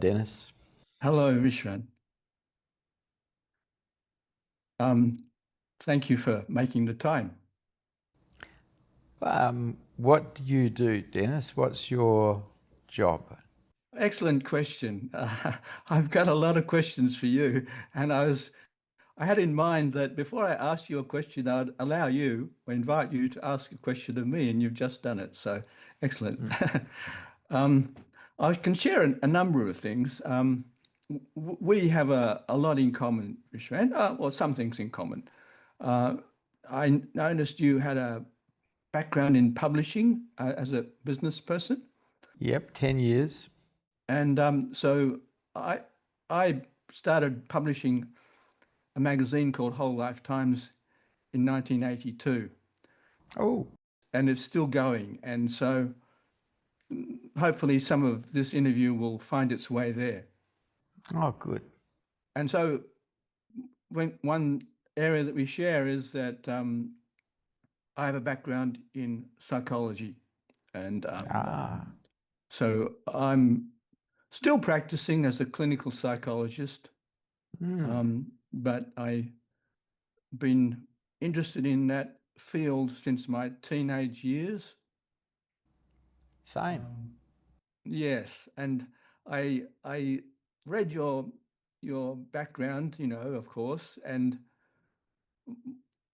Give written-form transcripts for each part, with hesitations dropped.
Denis. Hello, Vishrant. Thank you for making the time. What do you do, Denis? What's your job? Excellent question. I've got a lot of questions for you, and I had in mind that before I ask you a question, I'd allow you or invite you to ask a question of me, and you've just done it. So excellent. I can share a number of things. We have a lot in common, Vishrant. Well, some things in common. I noticed you had a background in publishing as a business person. Yep, 10 years. And so I started publishing a magazine called Whole Life Times in 1982. Oh, And it's still going. And so hopefully some of this interview will find its way there. oh, good. And so one area that we share is that I have a background in psychology. And so I'm still practicing as a clinical psychologist, but I've been interested in that field since my teenage years. Same. Yes, and I read your background, of course, and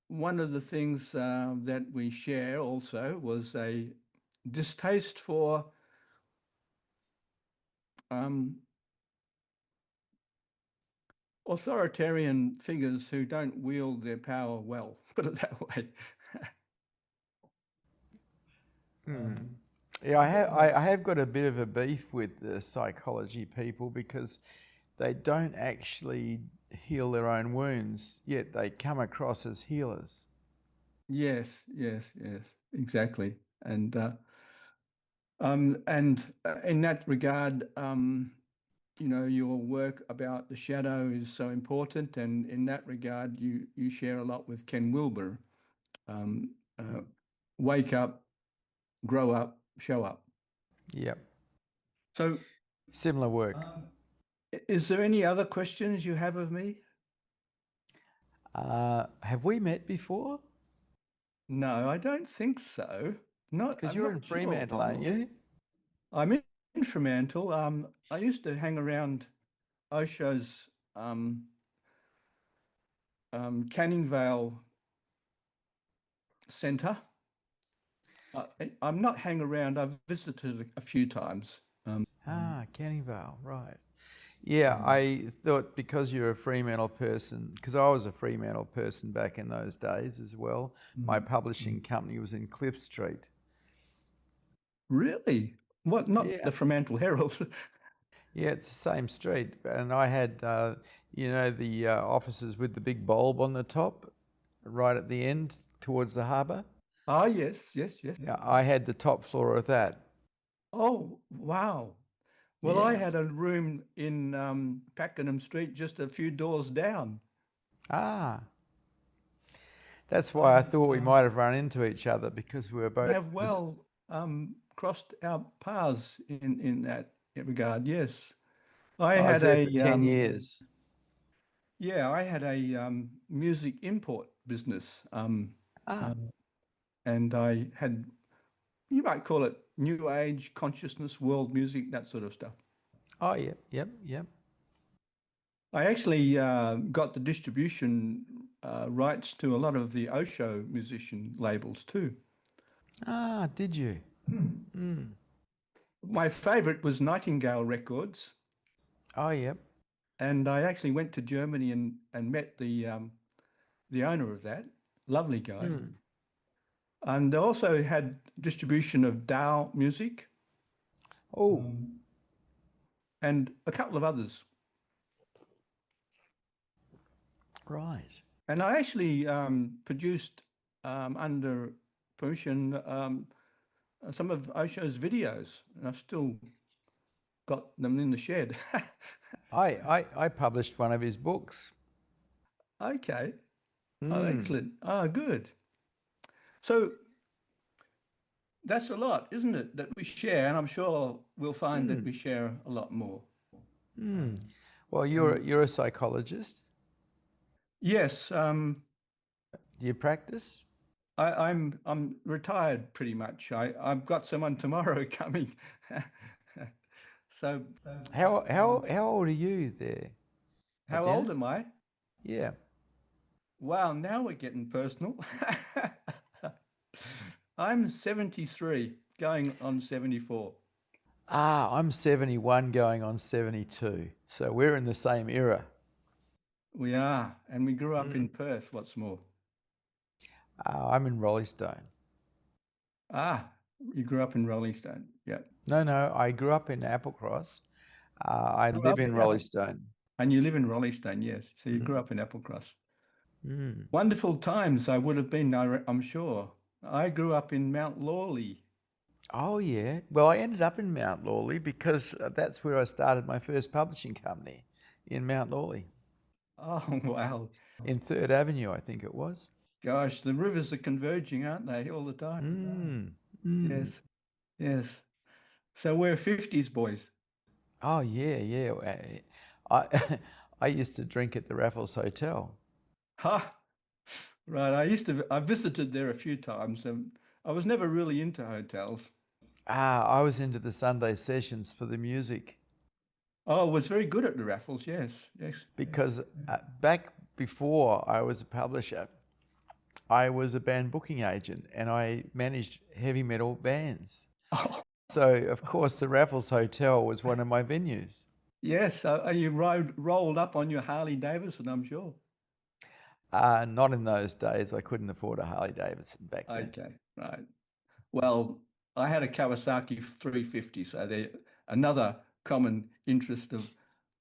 one of the things that we share also was a distaste for authoritarian figures who don't wield their power well, put it that way. Yeah, I have got a bit of a beef with the psychology people because they don't actually heal their own wounds, yet they come across as healers. Yes, exactly. And in that regard, your work about the shadow is so important, and in that regard, you share a lot with Ken Wilber. Wake up, grow up, show up. Yep. So, Similar work. is there any other questions you have of me? Have we met before? No, I don't think so. Because you're in Fremantle, aren't you? I'm in Fremantle. I used to hang around Osho's Canning Vale Centre. I'm not hang around. I've visited a few times. Canning Vale, right. Yeah, I thought because you're a Fremantle person, because I was a Fremantle person back in those days as well, my publishing company was in Cliff Street. Really? What, not the Fremantle Herald? Yeah, it's the same street. And I had, the offices with the big bulb on the top, right at the end towards the harbour. Oh, yes. Yeah, I had the top floor of that. Oh, wow. Well, Yeah. I had a room in Pakenham Street just a few doors down. Ah. That's why I thought we might have run into each other, because we were both... Have well crossed our paths in that regard, yes. I was had there for 10 years. Yeah, I had a music import business. And I had, you might call it new age, consciousness, world music, that sort of stuff. Oh, yep. I actually got the distribution rights to a lot of the Osho musician labels too. Ah, did you? My favorite was Nightingale Records. Oh, yep. And I actually went to Germany and met the owner of that, lovely guy. And they also had distribution of Tao music. Oh. And a couple of others. Right. And I actually produced under permission some of Osho's videos, and I've still got them in the shed. I published one of his books. Okay. Oh, excellent. Oh, good. So that's a lot, isn't it, that we share? And I'm sure we'll find that we share a lot more. Well, you're a psychologist. Yes, Do you practice? I'm retired pretty much. I've got someone tomorrow coming. So, How old are you there, how old Denis? am I? Yeah. Wow, now we're getting personal. I'm 73, going on 74. I'm 71 going on 72. So we're in the same era. We are, and we grew up in Perth, what's more. I'm in Rollystone. Ah, you grew up in Rolling Stone. Yeah. No, I grew up in Applecross. I Grew live up in in Rollystone. And you live in Raleigh Stone, yes. So you grew up in Applecross. Mm. Wonderful times I would have been, I'm sure. I grew up in Mount Lawley. Oh, yeah. Well, I ended up in Mount Lawley because that's where I started my first publishing company, in Mount Lawley, Oh, wow. in 3rd Avenue, I think it was. Gosh, the rivers are converging, aren't they, all the time? Yes, yes. So we're 50s boys. Oh, yeah. I, I used to drink at the Raffles Hotel. Ha! Right. I visited there a few times. I was never really into hotels. I was into the Sunday sessions for the music Oh, I was very good at the raffles. Yes, yes. because back before I was a publisher, I was a band booking agent and I managed heavy metal bands. Oh, So, of course, the Raffles Hotel was one of my venues. yes. You rolled up on your Harley Davidson, I'm sure. Not in those days. I couldn't afford a Harley Davidson back then. Okay, right. Well, I had a Kawasaki 350, so they're another common interest of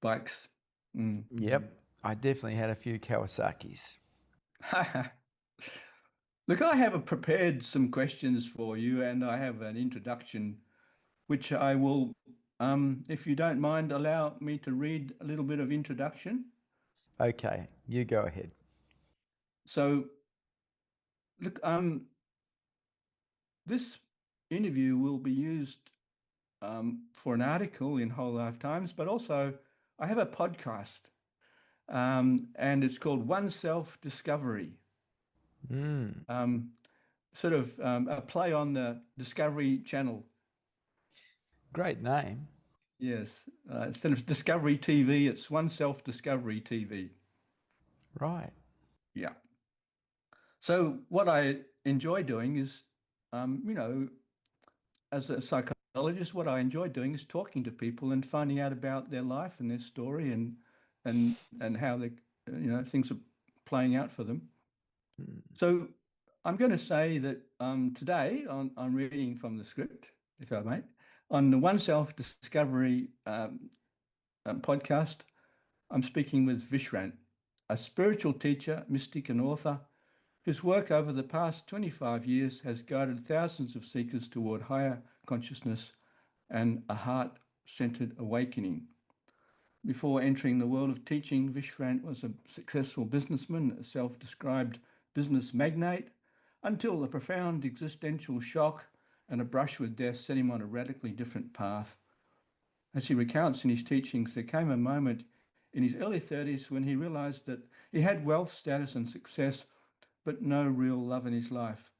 bikes. Mm. Yep, I definitely had a few Kawasaki's. Look, I have prepared some questions for you, and I have an introduction, which I will, if you don't mind, allow me to read a little bit of introduction. Okay, you go ahead. So, look, this interview will be used for an article in Whole Life Times, but also I have a podcast, and it's called One Self Discovery. Sort of a play on the Discovery Channel. Great name. Yes, instead of Discovery TV, it's One Self Discovery TV. Right. Yeah. So what I enjoy doing is, as a psychologist, what I enjoy doing is talking to people and finding out about their life and their story and how they, things are playing out for them. So I'm going to say that today I'm reading from the script, if I may, on the One Self Discovery podcast. I'm speaking with Vishrant, a spiritual teacher, mystic, and author whose work over the past 25 years has guided thousands of seekers toward higher consciousness and a heart-centered awakening. Before entering the world of teaching, Vishrant was a successful businessman, a self-described business magnate, until a profound existential shock and a brush with death set him on a radically different path. As he recounts in his teachings, there came a moment in his early 30s when he realized that he had wealth, status, and success, but no real love in his life.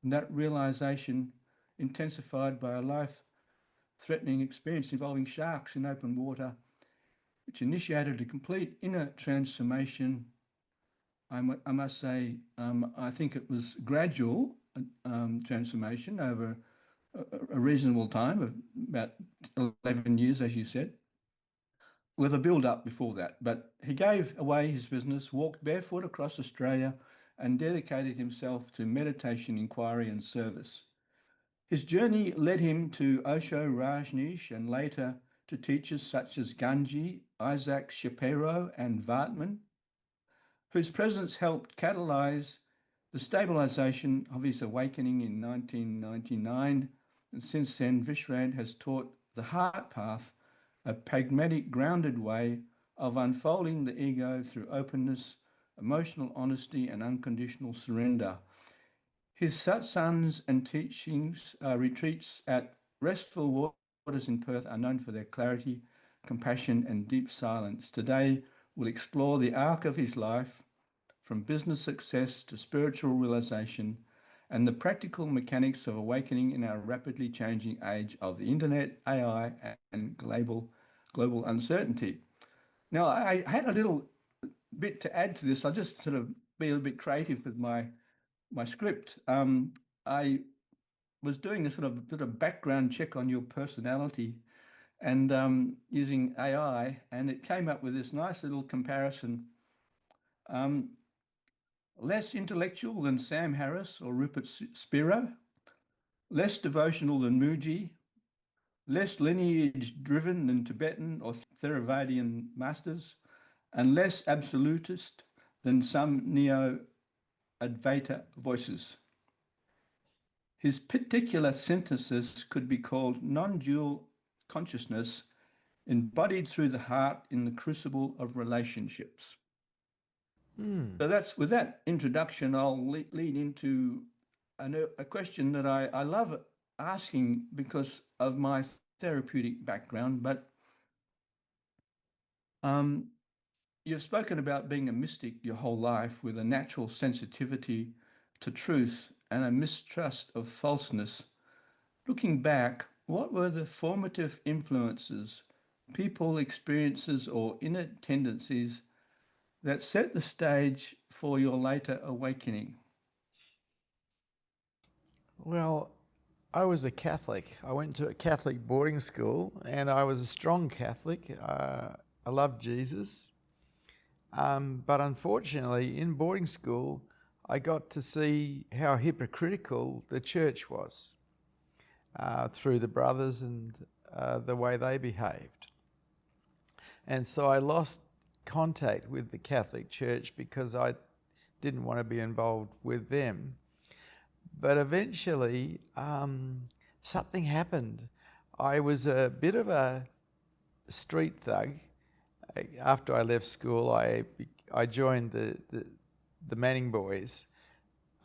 And that realization, intensified by a life-threatening experience involving sharks in open water, which initiated a complete inner transformation. I must say, I think it was gradual transformation over a reasonable time of about 11 years, as you said, with a build-up before that. But he gave away his business, walked barefoot across Australia, and dedicated himself to meditation, inquiry, and service. His journey led him to Osho, Rajneesh, and later to teachers such as Ganji, Isaac Shapiro, and Vartman, whose presence helped catalyze the stabilization of his awakening in 1999. And since then, Vishrant has taught the heart path, a pragmatic, grounded way of unfolding the ego through openness, emotional honesty, and unconditional surrender. His satsangs and teachings retreats at restful waters in Perth are known for their clarity, compassion, and deep silence. Today, we'll explore the arc of his life, from business success to spiritual realization, and the practical mechanics of awakening in our rapidly changing age of the internet, AI, and global uncertainty. Now, I had a little bit to add to this. I'll just sort of be a little bit creative with my script. I was doing a sort of background check on your personality and using AI, and it came up with this nice little comparison. Less intellectual than Sam Harris or Rupert Spira, less devotional than Mooji, less lineage-driven than Tibetan or Theravadan masters, and less absolutist than some neo-Advaita voices. His particular synthesis could be called non-dual consciousness embodied through the heart in the crucible of relationships. So that's, with that introduction, I'll lead into a question that I love asking because of my therapeutic background, but you've spoken about being a mystic your whole life with a natural sensitivity to truth and a mistrust of falseness. Looking back, what were the formative influences, people, experiences, or inner tendencies that set the stage for your later awakening? Well, I was a Catholic. I went to a Catholic boarding school and I was a strong Catholic. I loved Jesus. But unfortunately, in boarding school, I got to see how hypocritical the church was through the brothers and the way they behaved. And so I lost contact with the Catholic Church because I didn't want to be involved with them. But eventually, something happened. I was a bit of a street thug. After I left school, I joined the Manning Boys,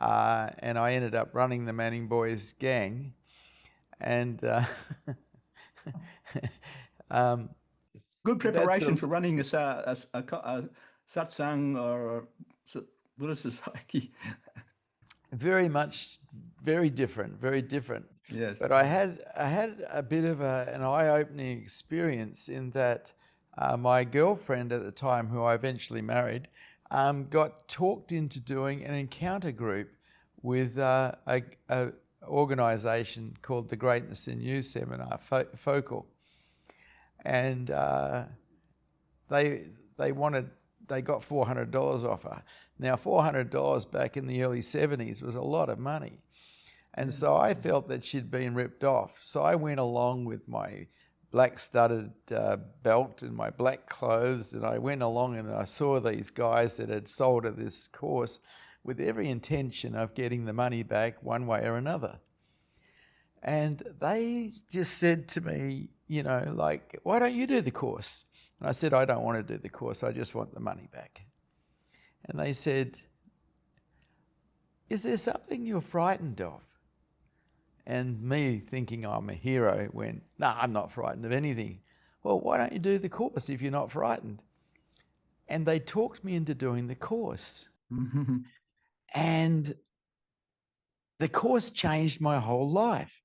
and I ended up running the Manning Boys gang. And good preparation for running a satsang or a Buddhist society. Very much, very different. Yes. But I had a bit of an eye-opening experience in that my girlfriend at the time, who I eventually married, got talked into doing an encounter group with a organisation called the Greatness in You Seminar, Focal, and they got $400 off her. Now, $400 back in the early 70s was a lot of money. And so I felt that she'd been ripped off. So I went along with my black studded belt and my black clothes, and I went along and I saw these guys that had sold her this course with every intention of getting the money back one way or another. And they just said to me, you know, like, why don't you do the course? And I said, I don't want to do the course, I just want the money back. And they said, is there something you're frightened of? And me, thinking I'm a hero, went, no, I'm not frightened of anything. Well, why don't you do the course if you're not frightened? And they talked me into doing the course. Mm-hmm. And the course changed my whole life.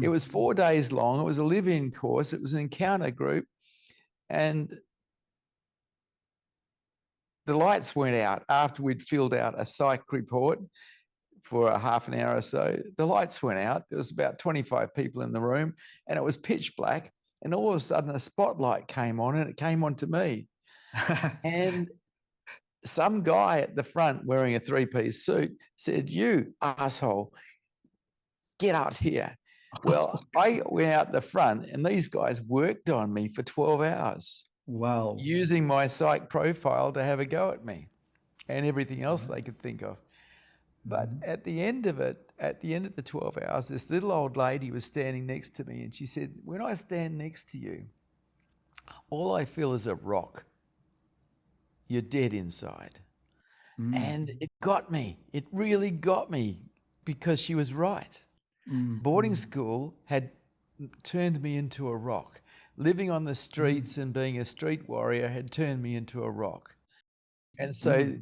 It was 4 days long. It was a live-in course. It was an encounter group. And the lights went out after we'd filled out a psych report for a half an hour or so. The lights went out. There was about 25 people in the room and it was pitch black. And all of a sudden a spotlight came on and it came on to me. And some guy at the front wearing a three-piece suit said, you asshole, get out here. Well, I went out the front and these guys worked on me for 12 hours. Wow. Using my psych profile to have a go at me and everything else they could think of. But at the end of it, at the end of the 12 hours, this little old lady was standing next to me and she said, when I stand next to you, all I feel is a rock. You're dead inside. And it got me. It really got me because she was right. Boarding school had turned me into a rock. living on the streets and being a street warrior had turned me into a rock. And so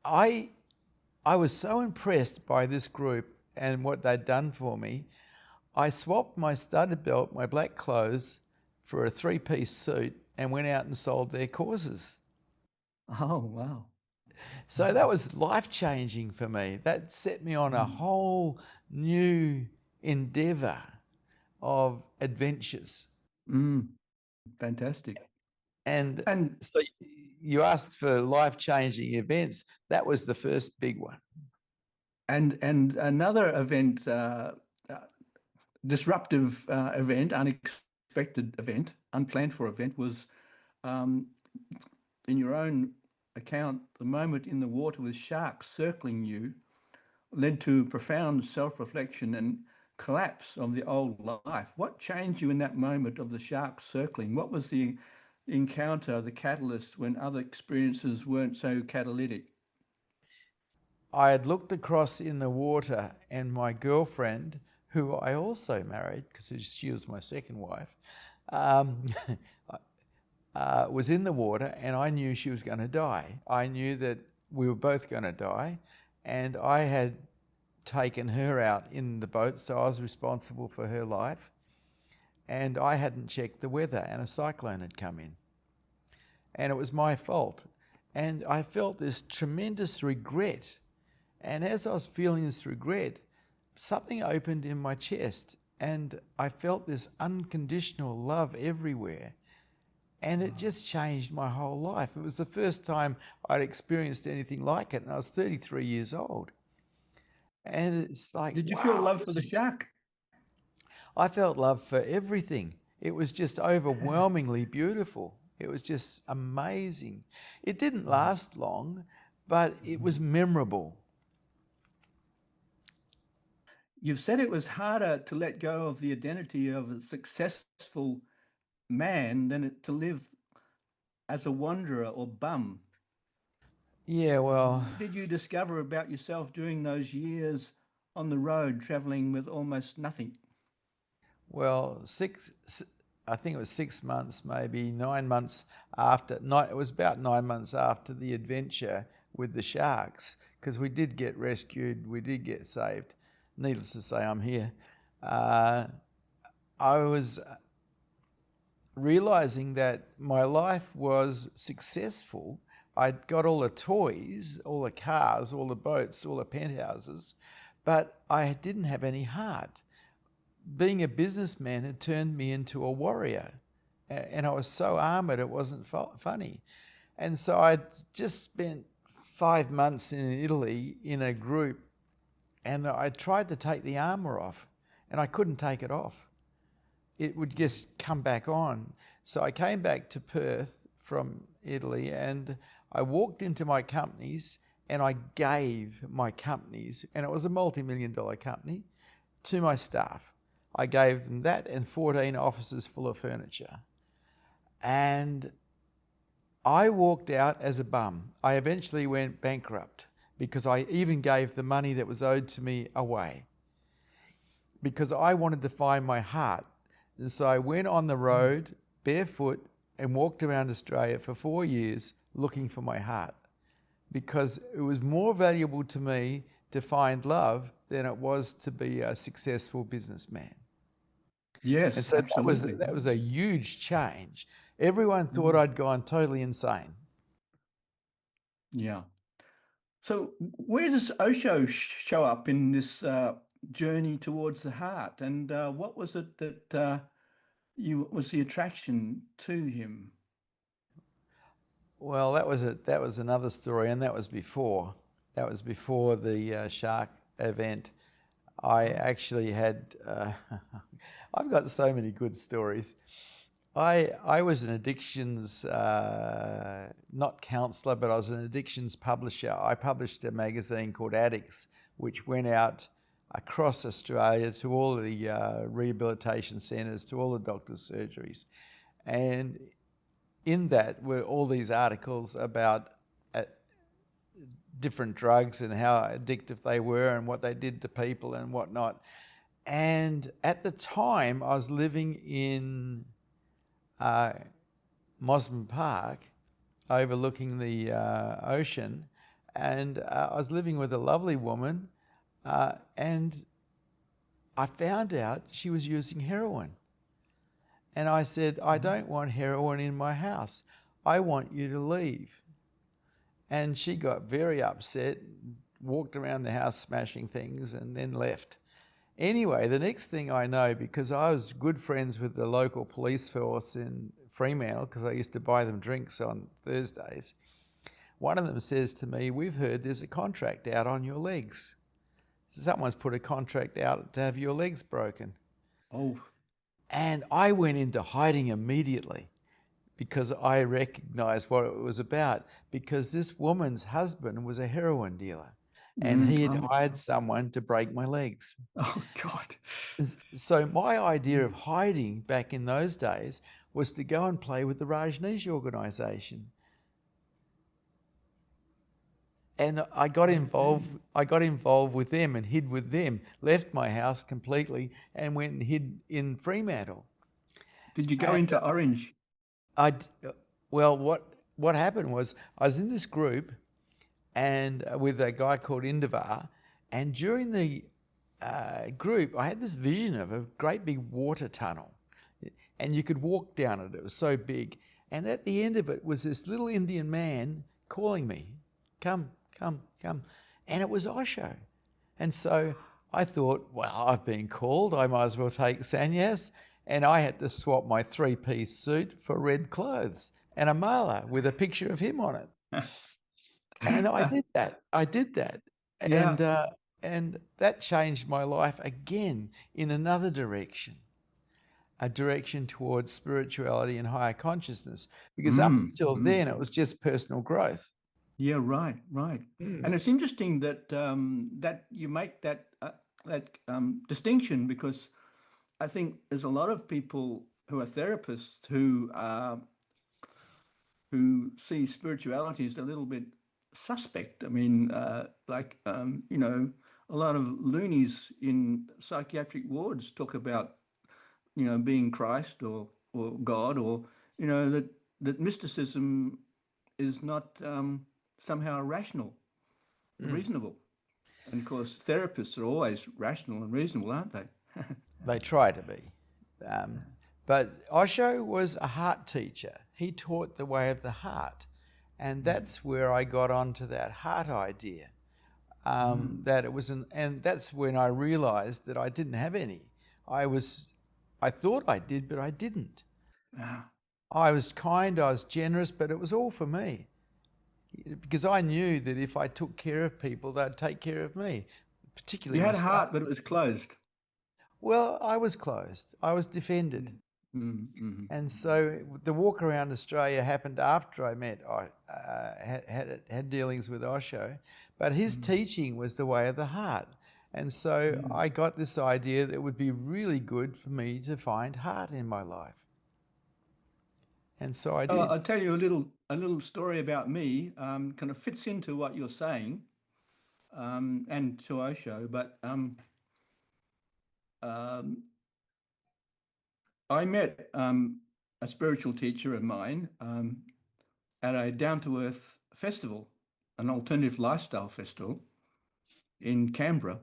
I was so impressed by this group and what they'd done for me. I swapped my studded belt, my black clothes, for a 3-piece suit and went out and sold their courses. Oh, wow. So that was life-changing for me. That set me on a whole new endeavour of adventures. Fantastic. And so you asked for life-changing events. That was the first big one. And another event, disruptive event, unexpected event, unplanned for event, was in your own account, the moment in the water with sharks circling you led to profound self-reflection and collapse of the old life. What changed you in that moment of the sharks circling? What was the encounter, the catalyst, when other experiences weren't so catalytic? I had looked across in the water, and my girlfriend, who I also married because she was my second wife, was in the water, and I knew she was going to die. I knew that we were both going to die, and I had taken her out in the boat, so I was responsible for her life. And I hadn't checked the weather, and a cyclone had come in. And it was my fault. And I felt this tremendous regret. And as I was feeling this regret, something opened in my chest, and I felt this unconditional love everywhere. And it just changed my whole life. It was the first time I'd experienced anything like it, and I was 33 years old. And it's like, did you feel love for the shark? I felt love for everything. It was just overwhelmingly beautiful. It was just amazing. It didn't last long, but it was memorable. You've said it was harder to let go of the identity of a successful man than to live as a wanderer or bum. Yeah, well... What did you discover about yourself during those years on the road, travelling with almost nothing? Well, I think it was 6 months, maybe 9 months after, it was about 9 months after the adventure with the sharks, because we did get rescued, we did get saved. Needless to say, I'm here. I was realising that my life was successful. I'd got all the toys, all the cars, all the boats, all the penthouses, but I didn't have any heart. Being a businessman had turned me into a warrior, and I was so armoured it wasn't funny. And so I'd just spent 5 months in Italy in a group, and I tried to take the armour off, and I couldn't take it off. It would just come back on. So I came back to Perth from Italy, and I walked into my companies, and I gave my companies, and it was a multi-million-dollar company, to my staff. I gave them that and 14 offices full of furniture. And I walked out as a bum. I eventually went bankrupt because I even gave the money that was owed to me away because I wanted to find my heart. And so I went on the road barefoot and walked around Australia for 4 years looking for my heart because it was more valuable to me to find love than it was to be a successful businessman. Yes, and so absolutely. that was a huge change. Everyone thought I'd gone totally insane. Yeah. So where does Osho show up in this journey towards the heart? And what was it that was the attraction to him? Well, that was another story, and that was before the shark event. I actually had, I've got so many good stories. I was an addictions, not counsellor, but I was an addictions publisher. I published a magazine called Addicts, which went out across Australia to all the rehabilitation centres, to all the doctors' surgeries. And in that were all these articles about different drugs and how addictive they were and what they did to people and whatnot. And at the time, I was living in Mosman Park, overlooking the ocean, and I was living with a lovely woman, and I found out she was using heroin. And I said, I don't want heroin in my house. I want you to leave. And she got very upset, walked around the house smashing things, and then left. Anyway, the next thing I know, because I was good friends with the local police force in Fremantle, because I used to buy them drinks on Thursdays, one of them says to me, we've heard there's a contract out on your legs. So someone's put a contract out to have your legs broken. Oh. And I went into hiding immediately because I recognised what it was about, because this woman's husband was a heroin dealer and he had hired someone to break my legs. Oh, God. So my idea of hiding back in those days was to go and play with the Rajneesh organisation. And I got involved with them and hid with them, left my house completely and went and hid in Fremantle. Did you go into Orange? Well, what happened was I was in this group and with a guy called 𝐬𝐸𝐻𝐿𝐻, and during the group I had this vision of a great big water tunnel and you could walk down it. It was so big. And at the end of it was this little Indian man calling me, come, come, come. And it was Osho. And so I thought, well, I've been called, I might as well take sannyas. And I had to swap my 3-piece suit for red clothes and a mala with a picture of him on it. And I did that. Yeah. And that changed my life again in another direction, a direction towards spirituality and higher consciousness. Because up until then, it was just personal growth. Yeah, right. And it's interesting that that you make that distinction, because I think there's a lot of people who are therapists who see spirituality as a little bit suspect. I mean, a lot of loonies in psychiatric wards talk about, being Christ or God, or, that mysticism is not somehow rational, reasonable. And of course, therapists are always rational and reasonable, aren't they? They try to be. But Osho was a heart teacher. He taught the way of the heart. And that's where I got onto that heart idea. That it was and that's when I realized that I didn't have any. I thought I did, but I didn't. I was kind, I was generous, but it was all for me. Because I knew that if I took care of people, they'd take care of me. Particularly, you had a heart, but it was closed. Well, I was closed. I was defended. And so the walk around Australia happened after I met, had dealings with Osho, but his teaching was the way of the heart. And so I got this idea that it would be really good for me to find heart in my life. And so I did. I'll tell you a little story about me. Kind of fits into what you're saying, and to Osho. But I met a spiritual teacher of mine at a down-to-earth festival, an alternative lifestyle festival in Canberra.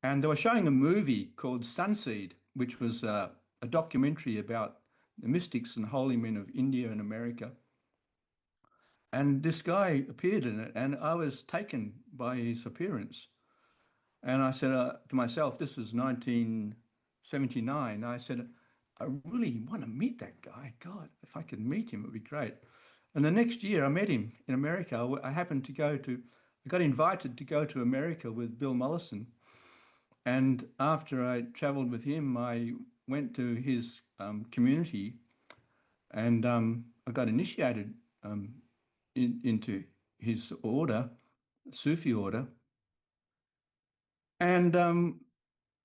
And they were showing a movie called Sunseed, which was a documentary about the mystics and holy men of India and America. And this guy appeared in it, and I was taken by his appearance. And I said to myself, this was 1979, I said, I really want to meet that guy. God, if I could meet him, it would be great. And the next year I met him in America. I happened to I got invited to go to America with Bill Mollison. And after I traveled with him, I went to his community, and I got initiated into his order, Sufi order. And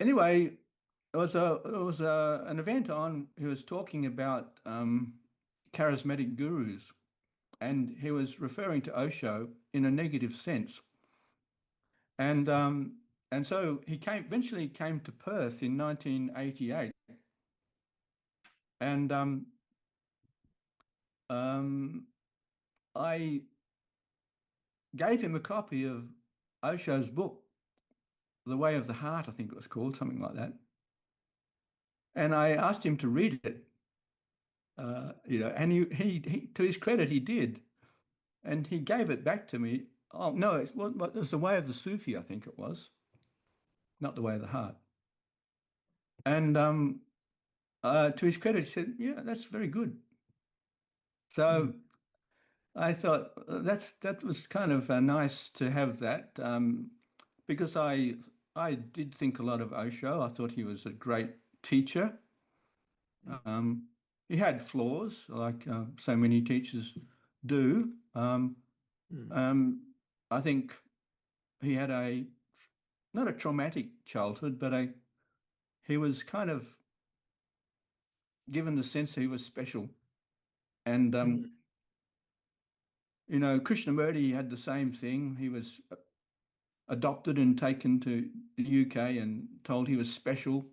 anyway, it was an event on. He was talking about charismatic gurus, and he was referring to Osho in a negative sense. And so he eventually came to Perth in 1988. And I gave him a copy of Osho's book, The Way of the Heart, I think it was called, something like that. And I asked him to read it, and he to his credit, he did. And he gave it back to me. Oh, no, it was The Way of the Sufi, I think it was, not The Way of the Heart. And to his credit, he said, yeah, that's very good. So I thought that was kind of nice to have that, because I did think a lot of Osho. I thought he was a great teacher. He had flaws, like so many teachers do. I think he had not a traumatic childhood, but he was kind of given the sense that he was special. And Krishnamurti had the same thing. He was adopted and taken to the UK and told he was special,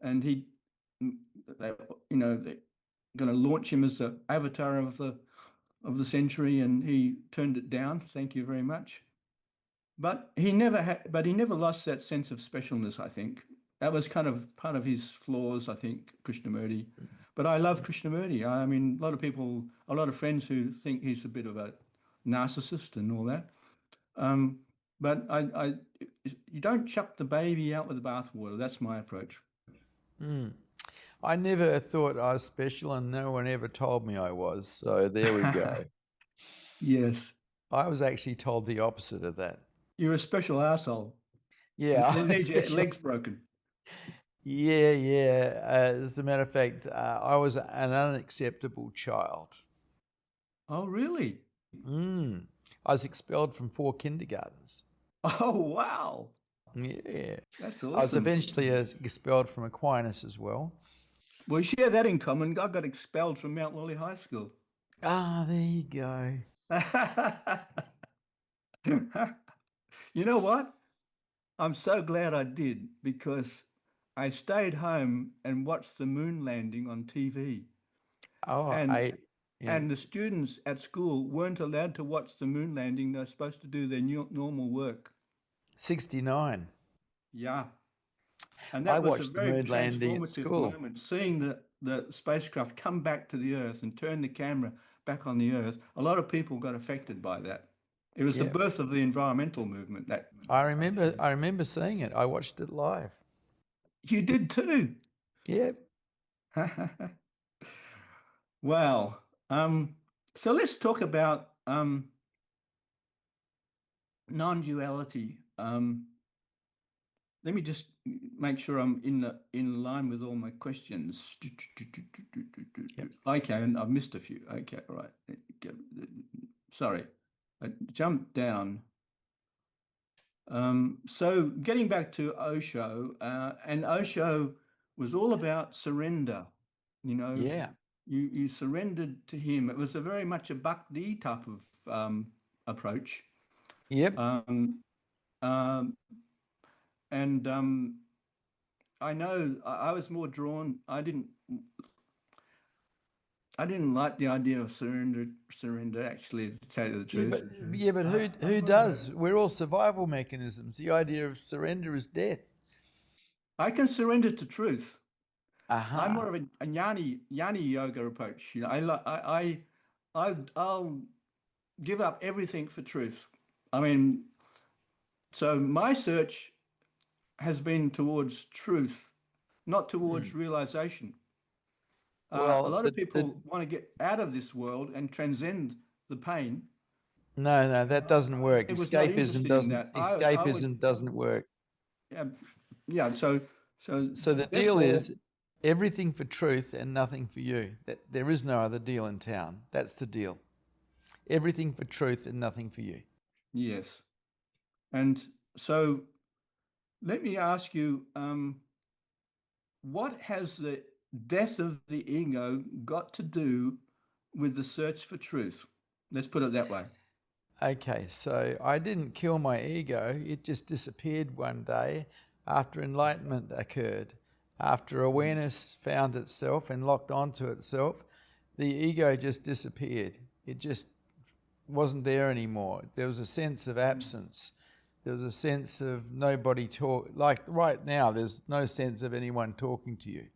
and they're going to launch him as the avatar of the century, and he turned it down. Thank you very much. But he never lost that sense of specialness. I think that was kind of part of his flaws, I think, Krishnamurti. But I love Krishnamurti. I mean, a lot of friends who think he's a bit of a narcissist and all that. But you don't chuck the baby out with the bathwater. That's my approach. I never thought I was special, and no one ever told me I was. So there we go. Yes. I was actually told the opposite of that. You're a special asshole. Yeah. You need your legs broken. Yeah. As a matter of fact, I was an unacceptable child. Oh, really? I was expelled from 4 kindergartens. Oh, wow. Yeah. That's awesome. I was eventually expelled from Aquinas as well. We share that in common. I got expelled from Mount Lawley High School. Ah, there you go. You know what? I'm so glad I did, because I stayed home and watched the moon landing on TV. Oh, And the students at school weren't allowed to watch the moon landing. They're supposed to do their normal work. 69. Yeah. And that I was watched a very the moon landing at transformative school. moment, seeing the spacecraft come back to the Earth and turn the camera back on the Earth. A lot of people got affected by that. It was the birth of the environmental movement. I remember seeing it. I watched it live. You did too. Yep. Wow. So let's talk about non-duality. Let me just make sure I'm in line with all my questions. Yep. Okay, and I've missed a few. Okay, right. Sorry, I jumped down. So getting back to Osho, and Osho was all about surrender. Yeah. You surrendered to him. It was very much a bhakti type of approach. Yep. I know I was more drawn. I didn't like the idea of surrender, actually, to tell you the truth. But who does? We're all survival mechanisms. The idea of surrender is death. I can surrender to truth. Aha. I'm more of a jnani yoga approach. I'll give up everything for truth. I mean, so my search has been towards truth, not towards realization. Well, a lot of people want to get out of this world and transcend the pain. No, that doesn't work. Escapism doesn't work. Yeah. So the deal is everything for truth and nothing for you. That there is no other deal in town. That's the deal. Everything for truth and nothing for you. Yes. And so let me ask you, what has the death of the ego got to do with the search for truth? Let's put it that way. Okay, so I didn't kill my ego. It just disappeared one day after enlightenment occurred, after awareness found itself and locked onto itself. the ego just disappeared. It just wasn't there anymore. There was a sense of absence. There was a sense of nobody talk. Like right now, there's no sense of anyone talking to you.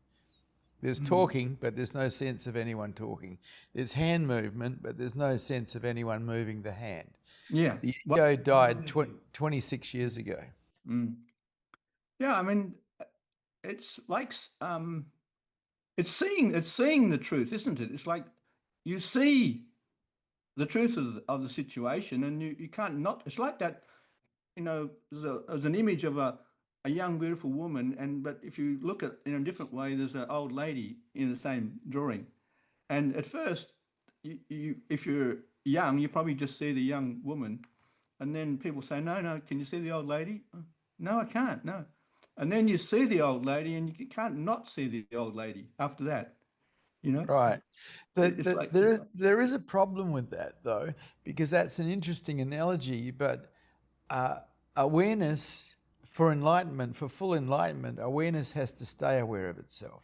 There's talking, but there's no sense of anyone talking. There's hand movement, but there's no sense of anyone moving the hand. Yeah. The ego died 26 years ago. Yeah, I mean, it's like it's seeing the truth, isn't it? It's like you see the truth of the situation, and you can't not. It's like that, you know. There's an image of a young beautiful woman, but if you look at it in a different way, there's an old lady in the same drawing. And at first, if you're young, you probably just see the young woman, and then people say, no, can you see the old lady? No, I can't, no. And then you see the old lady, and you can't not see the old lady after that, you know? Right. Like, There is a problem with that, though, because that's an interesting analogy, but awareness for enlightenment, for full enlightenment, awareness has to stay aware of itself.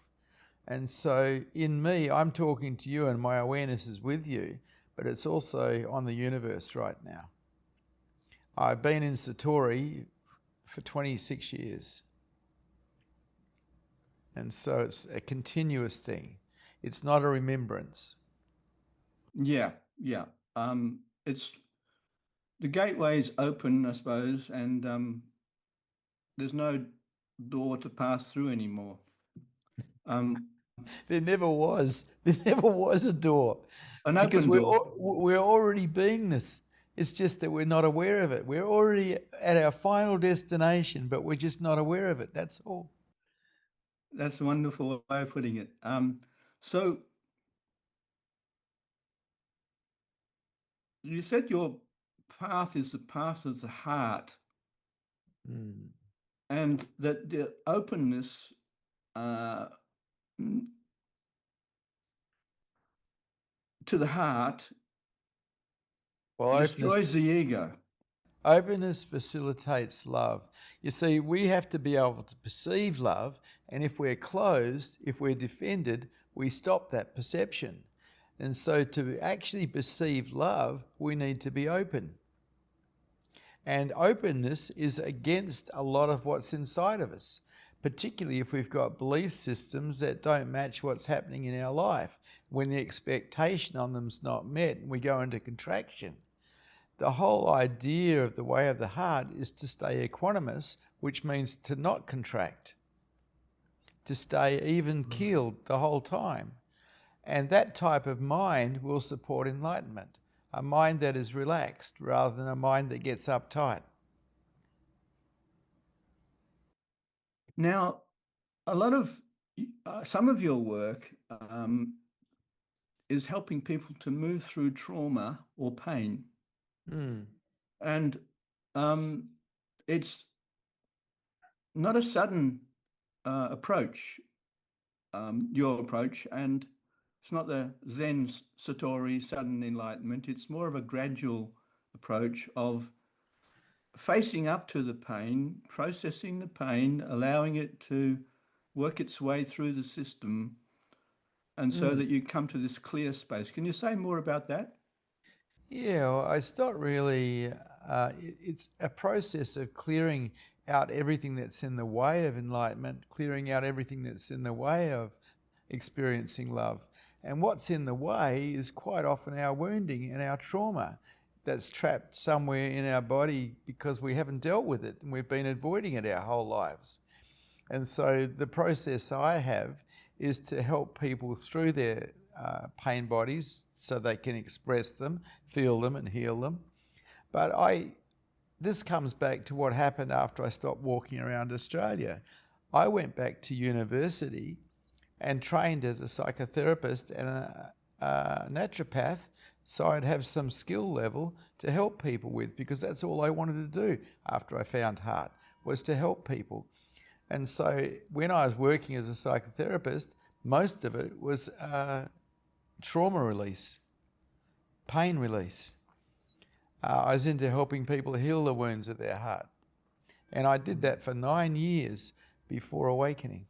And so in me, I'm talking to you and my awareness is with you, but it's also on the universe right now. I've been in Satori for 26 years. And so it's a continuous thing. It's not a remembrance. Yeah. It's the gateway's open, I suppose, and there's no door to pass through anymore. There never was. There never was a door. An Because open door. we're already beingness. It's just that we're not aware of it. We're already at our final destination, but we're just not aware of it. That's all. That's a wonderful way of putting it. So you said your path is the path of the heart, and that the openness to the heart destroys the ego. Openness facilitates love. You see, we have to be able to perceive love, and if we're closed, if we're defended, we stop that perception. And so to actually perceive love, we need to be open. And openness is against a lot of what's inside of us, particularly if we've got belief systems that don't match what's happening in our life. When the expectation on them's not met, we go into contraction. The whole idea of the way of the heart is to stay equanimous, which means to not contract, to stay even keeled the whole time. And that type of mind will support enlightenment, a mind that is relaxed rather than a mind that gets uptight. Now, some of your work is helping people to move through trauma or pain. And it's not a sudden approach, your approach, and it's not the Zen Satori sudden enlightenment. It's more of a gradual approach of facing up to the pain, processing the pain, allowing it to work its way through the system, and so that you come to this clear space. Can you say more about that? Yeah, well, it's not really, it's a process of clearing out everything that's in the way of enlightenment, clearing out everything that's in the way of experiencing love. And what's in the way is quite often our wounding and our trauma that's trapped somewhere in our body because we haven't dealt with it and we've been avoiding it our whole lives. And so the process I have is to help people through their pain bodies so they can express them, feel them and heal them. But this comes back to what happened after I stopped walking around Australia. I went back to university and trained as a psychotherapist and a naturopath, so I'd have some skill level to help people with, because that's all I wanted to do after I found heart, was to help people. And so when I was working as a psychotherapist, most of it was trauma release, pain release. I was into helping people heal the wounds of their heart. And I did that for 9 years before awakening.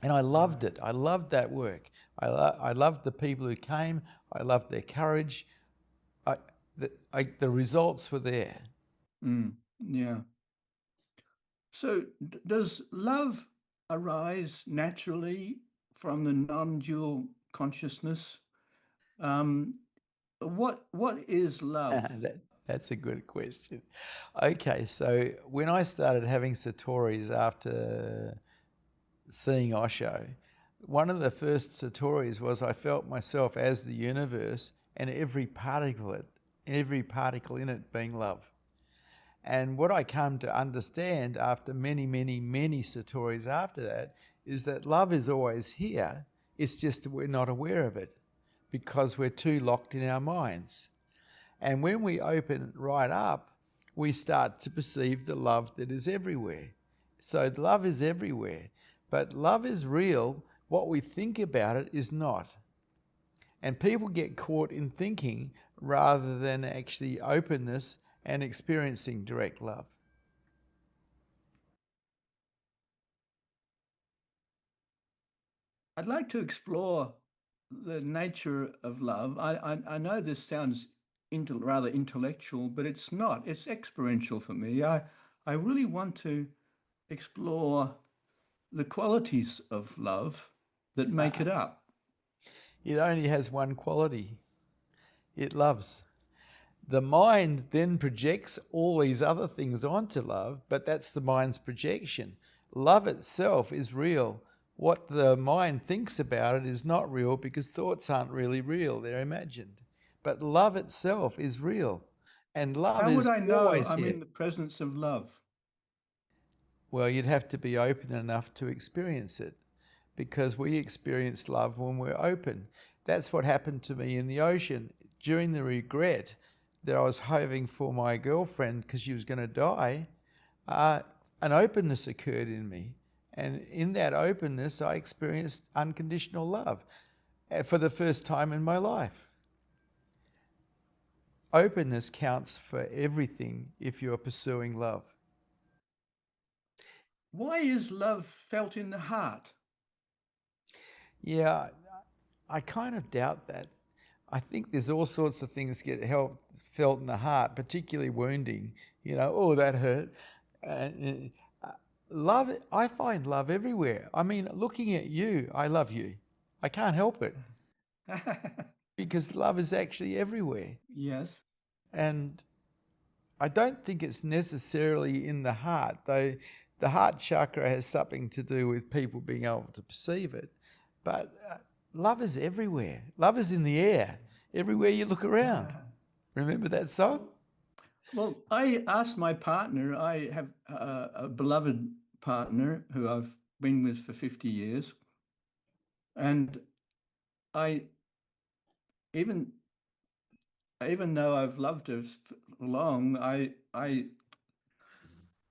And I loved it. I loved that work. I loved the people who came. I loved their courage. The results were there. Yeah. So does love arise naturally from the non-dual consciousness? What is love? That's a good question. Okay, so when I started having Satoris after seeing Osho, one of the first Satoris was I felt myself as the universe and every particle in it being love. And what I come to understand after many, many, many Satoris after that is that love is always here. It's just that we're not aware of it because we're too locked in our minds. And when we open it right up, we start to perceive the love that is everywhere. So love is everywhere, but love is real. What we think about it is not. And people get caught in thinking rather than actually openness and experiencing direct love. I'd like to explore the nature of love. I know this sounds rather intellectual, but it's not. It's experiential for me. I really want to explore the qualities of love that make it up. It only has one quality. It loves. The mind then projects all these other things onto love, but that's the mind's projection. Love itself is real. What the mind thinks about it is not real because thoughts aren't really real, they're imagined. But love itself is real. And love How would is I know always I'm here. in the presence of love? Well, you'd have to be open enough to experience it because we experience love when we're open. That's what happened to me in the ocean. During the regret that I was hoping for my girlfriend because she was going to die, an openness occurred in me. And in that openness, I experienced unconditional love for the first time in my life. Openness counts for everything if you're pursuing love. Why is love felt in the heart? Yeah, I kind of doubt that. I think there's all sorts of things get felt in the heart, particularly wounding. Oh, that hurt. Love, I find love everywhere. I mean, looking at you, I love you. I can't help it because love is actually everywhere. Yes. And I don't think it's necessarily in the heart, though the heart chakra has something to do with people being able to perceive it. But love is everywhere. Love is in the air, everywhere you look around. Remember that song? Well, I asked my partner, I have a beloved partner who I've been with for 50 years. And even though I've loved her long, I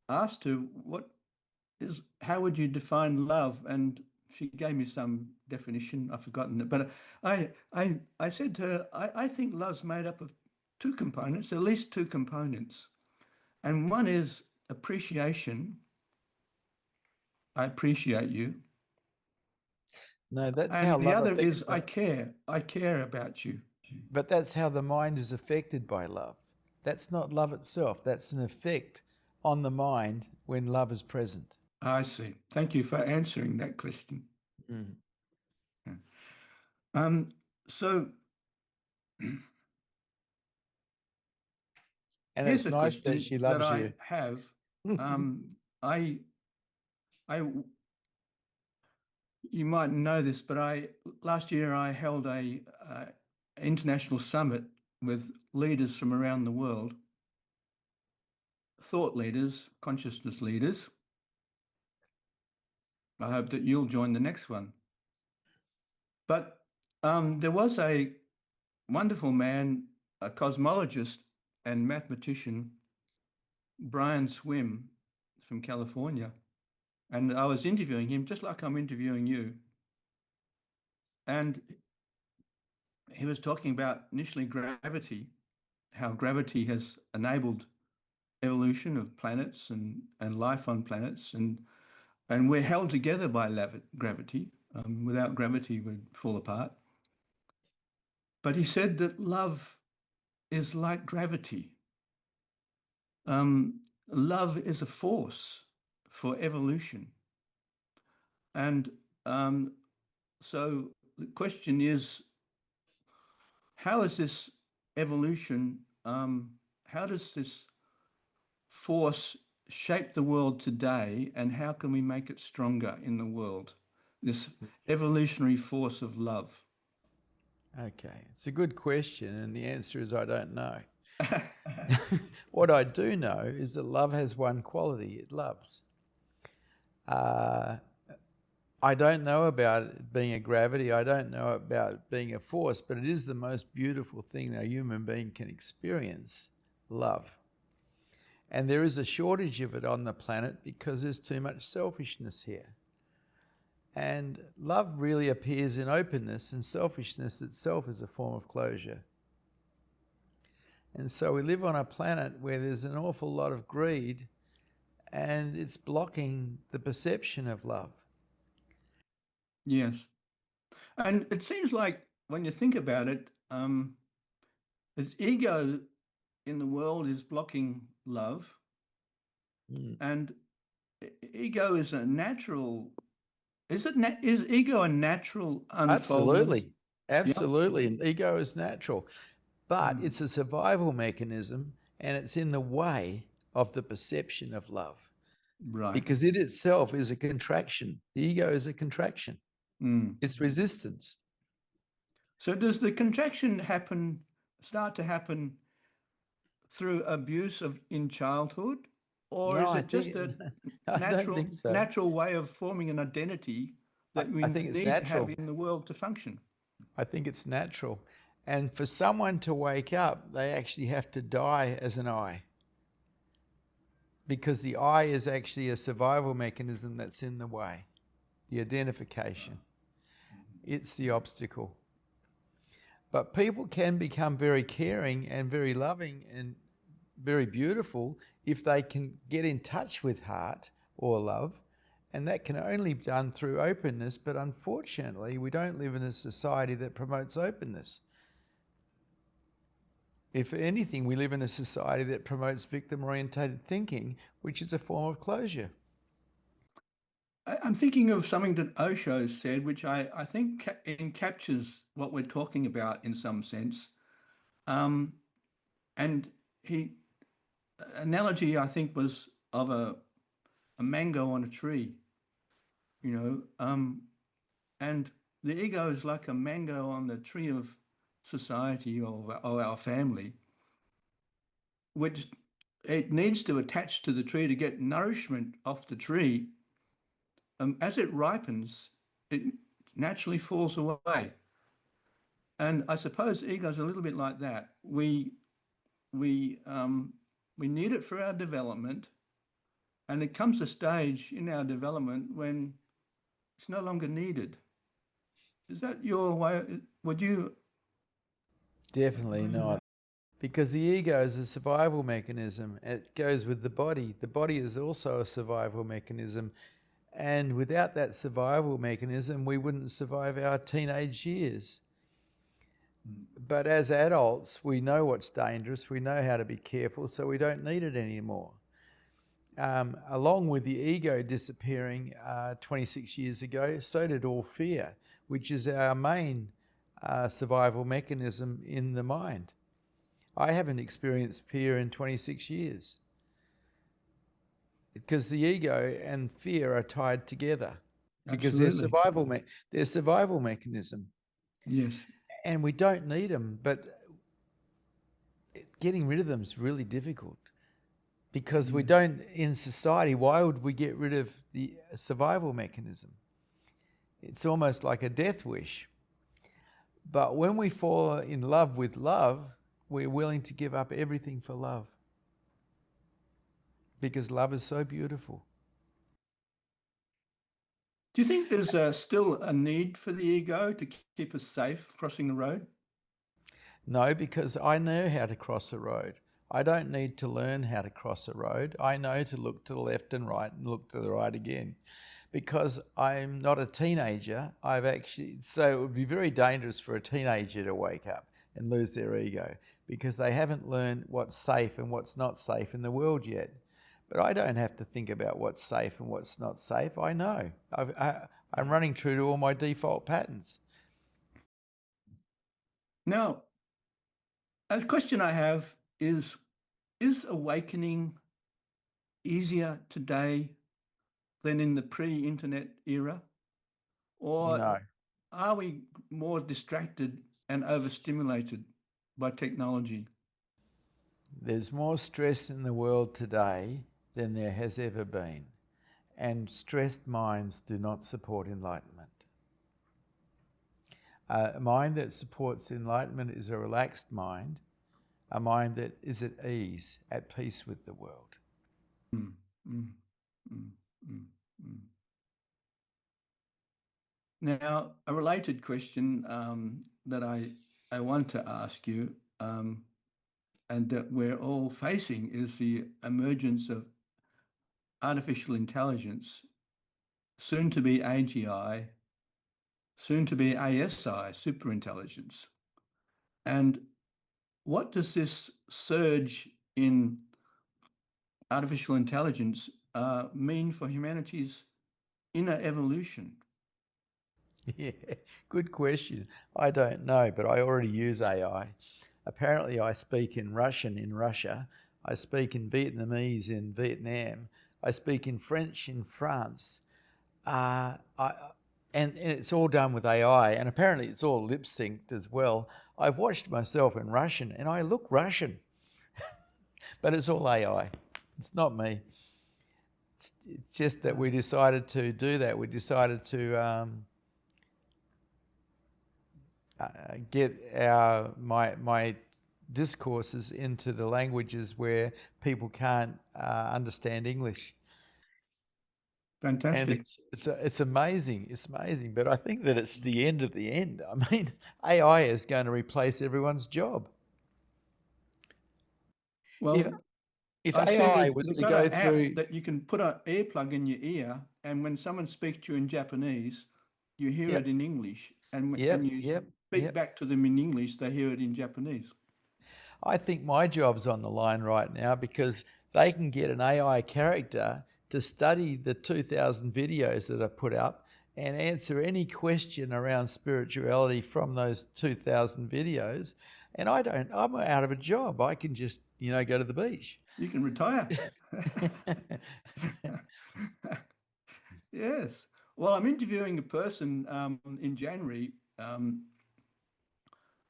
asked her, how would you define love? And she gave me some definition. I've forgotten it, but I said to her, I think love's made up of two components, at least two components. And one is appreciation. I appreciate you. No, that's And how the love other affects. is I care. I care about you. But that's how the mind is affected by love. That's not love itself. That's an effect on the mind when love is present. I see. Thank you for answering that question. Mm. So And here's it's a nice that question she that loves I you. have. I you might know this, but last year I held a international summit with leaders from around the world, thought leaders, consciousness leaders. I hope that you'll join the next one. But there was a wonderful man, a cosmologist and mathematician, Brian Swim from California. And I was interviewing him just like I'm interviewing you. And he was talking about initially gravity, how gravity has enabled evolution of planets and life on planets. And and we're held together by gravity. Without gravity, we'd fall apart. But he said that love is like gravity. Love is a force for evolution. And so the question is, how is this evolution, how does this force shape the world today, and how can we make it stronger in the world? This evolutionary force of love. Okay, it's a good question, and the answer is I don't know. What I do know is that love has one quality: it loves. I don't know about it being a gravity, I don't know about it being a force, but it is the most beautiful thing a human being can experience, love. And there is a shortage of it on the planet because there's too much selfishness here. And love really appears in openness, and selfishness itself is a form of closure. And so we live on a planet where there's an awful lot of greed, and it's blocking the perception of love. Yes. And it seems like when you think about it, its ego in the world is blocking love. And ego is a natural, is ego a natural unfoldment? Absolutely. And ego is natural. But it's a survival mechanism, and it's in the way of the perception of love. Right. Because it itself is a contraction. The ego is a contraction. It's resistance. So does the contraction start to happen through abuse in childhood? Or No, is it just a natural way of forming an identity that we need to have in the world to function? I think it's natural. And for someone to wake up, they actually have to die as an I. Because the I is actually a survival mechanism that's in the way, the identification. It's the obstacle. But people can become very caring and very loving and very beautiful if they can get in touch with heart or love. And that can only be done through openness. But unfortunately, we don't live in a society that promotes openness. If anything, we live in a society that promotes victim-orientated thinking, which is a form of closure. I'm thinking of something that Osho said, which I think encaptures what we're talking about in some sense. And analogy, I think, was of a mango on a tree, and the ego is like a mango on the tree of society or our family, which it needs to attach to the tree to get nourishment off the tree. As it ripens, it naturally falls away. And I suppose ego is a little bit like that. We need it for our development, and it comes a stage in our development when it's no longer needed. Is that your way? Would you? Definitely not. Because the ego is a survival mechanism. It goes with the body. The body is also a survival mechanism. And without that survival mechanism, we wouldn't survive our teenage years. But as adults, we know what's dangerous. We know how to be careful, so we don't need it anymore. Along with the ego disappearing 26 years ago, so did all fear, which is our main survival mechanism in the mind. I haven't experienced fear in 26 years because the ego and fear are tied together because they're survival mechanism. Yes. And we don't need them, but getting rid of them is really difficult because we don't, in society, why would we get rid of the survival mechanism? It's almost like a death wish. But when we fall in love with love, we're willing to give up everything for love because love is so beautiful. Do you think there's still a need for the ego to keep us safe crossing the road? No, because I know how to cross a road. I don't need to learn how to cross a road. I know to look to the left and right and look to the right again. because I'm not a teenager. So it would be very dangerous for a teenager to wake up and lose their ego because they haven't learned what's safe and what's not safe in the world yet. But I don't have to think about what's safe and what's not safe. I know. I'm running true to all my default patterns. Now, a question I have is awakening easier today than in the pre-internet era? Or No. are we more distracted and overstimulated by technology? There's more stress in the world today than there has ever been. And stressed minds do not support enlightenment. A mind that supports enlightenment is a relaxed mind, a mind that is at ease, at peace with the world. Mm, mm, mm, mm, mm. Now, a related question that I want to ask you, and that we're all facing, is the emergence of artificial intelligence, soon to be AGI, soon to be ASI, superintelligence. And what does this surge in artificial intelligence mean for humanity's inner evolution? Yeah, good question. I don't know, but I already use AI. Apparently, I speak in Russian in Russia. I speak in Vietnamese in Vietnam. I speak in French in France. And it's all done with AI, and apparently it's all lip synced as well. I've watched myself in Russian, and I look Russian, but it's all AI. It's not me. It's just that we decided to do that. We decided to get my discourses into the languages where people can't understand English. Fantastic. And it's amazing. It's amazing. But I think that it's the end of the end. I mean, AI is going to replace everyone's job. Well, If I see AI was they've to got go an app through, that you can put an earplug in your ear, and when someone speaks to you in Japanese, you hear Yep. it in English, and when Yep, you yep, speak yep. back to them in English, they hear it in Japanese. I think my job's on the line right now because they can get an AI character to study the 2,000 videos that are put up and answer any question around spirituality from those 2,000 videos. And I'm out of a job. I can just, go to the beach. You can retire. Yes. Well, I'm interviewing a person in January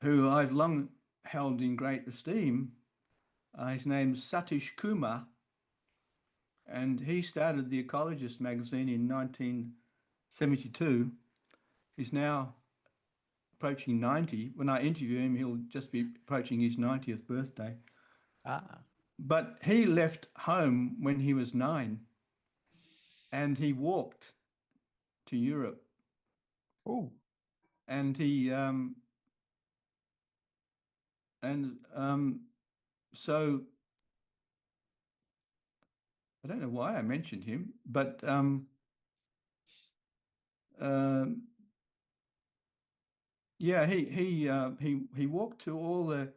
who I've long held in great esteem. His name's Satish Kumar, and he started the Ecologist magazine in 1972. He's now approaching 90. When I interview him, he'll just be approaching his 90th birthday. But he left home when he was 9, and he walked to Europe. Oh. And he so I don't know why I mentioned him, but yeah, he walked to all the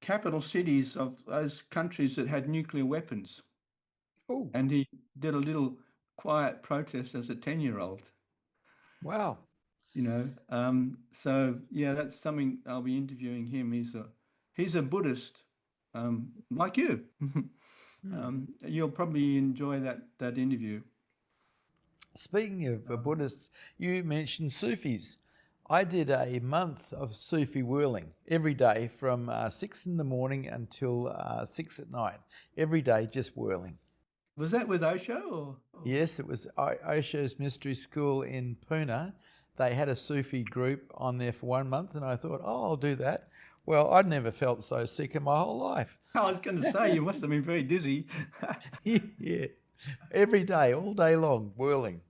capital cities of those countries that had nuclear weapons. Oh. And he did a little quiet protest as a 10-year-old. Wow. So yeah, that's something I'll be interviewing him. He's a Buddhist, like you. You'll probably enjoy that interview. Speaking of Buddhists, you mentioned Sufis. I did a month of Sufi whirling every day from 6 in the morning until 6 at night. Every day, just whirling. Was that with Osho? Or? Yes, it was Osho's mystery school in Pune. They had a Sufi group on there for 1 month, and I thought, I'll do that. Well, I'd never felt so sick in my whole life. I was going to say, you must have been very dizzy. Yeah, every day, all day long, whirling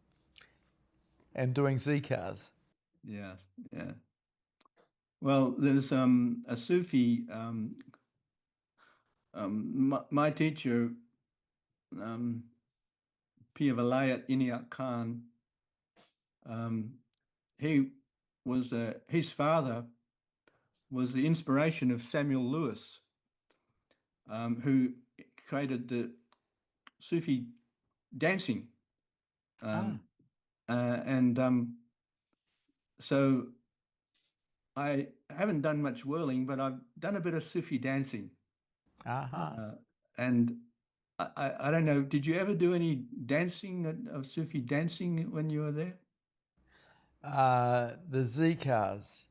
and doing 𝐬𝐞𝐥𝐟s. Yeah, yeah. Well, there's a Sufi. My teacher 𝐸𝐬𝐡𝐫𝐸𝐬𝐡𝐫𝐚𝐝 he was his father was the inspiration of Samuel Lewis, who created the Sufi dancing. So I haven't done much whirling, but I've done a bit of Sufi dancing. And I don't know, did you ever do any dancing, of Sufi dancing when you were there? The 𝐬𝐞𝐥𝐟s,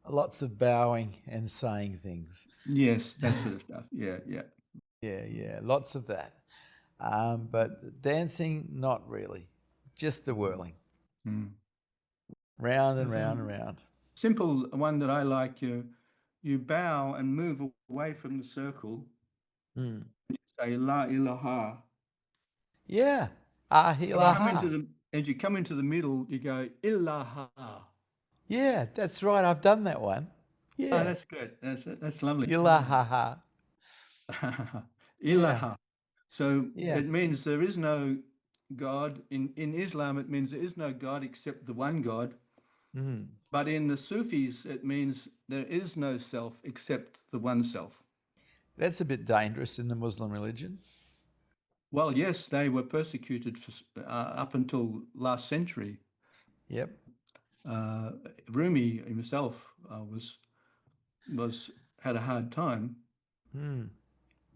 lots of bowing and saying things. Yes, that sort of stuff. Yeah. Yeah, lots of that. But dancing, not really. Just the whirling. Round and round and round. Simple one that I like, you bow and move away from the circle. You say La ilaha. Yeah. 𝐸𝐴𝐻. As you come into the middle, you go ilaha. Yeah, that's right. I've done that one. Yeah. Oh, that's good. That's lovely. Ilaha. Ilaha. So Yeah. it means there is no God. In Islam, it means there is no God except the one God. But in the Sufis, it means there is no self except the one self. That's a bit dangerous in the Muslim religion. Well, yes, they were persecuted for, up until last century. Yep. Rumi himself had a hard time.